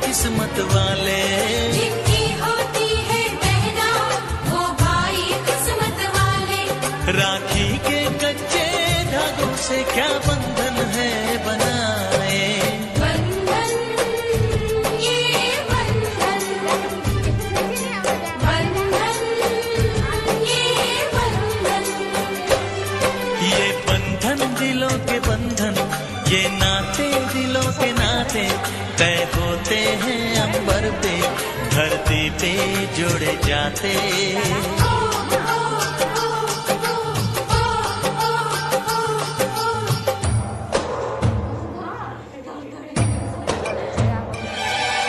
किस्मत वाले, जिनकी होती है बहना वो भाई किस्मत वाले। राखी के कच्चे धागों से क्या बंधन है बनाए, बंधन ये बंधन, बंधन ये बंधन। ये बंधन दिलों के बंधन, ये नाते दिलों के नाते तय होते हैं अंबर पे, धरती पे जोड़े जाते।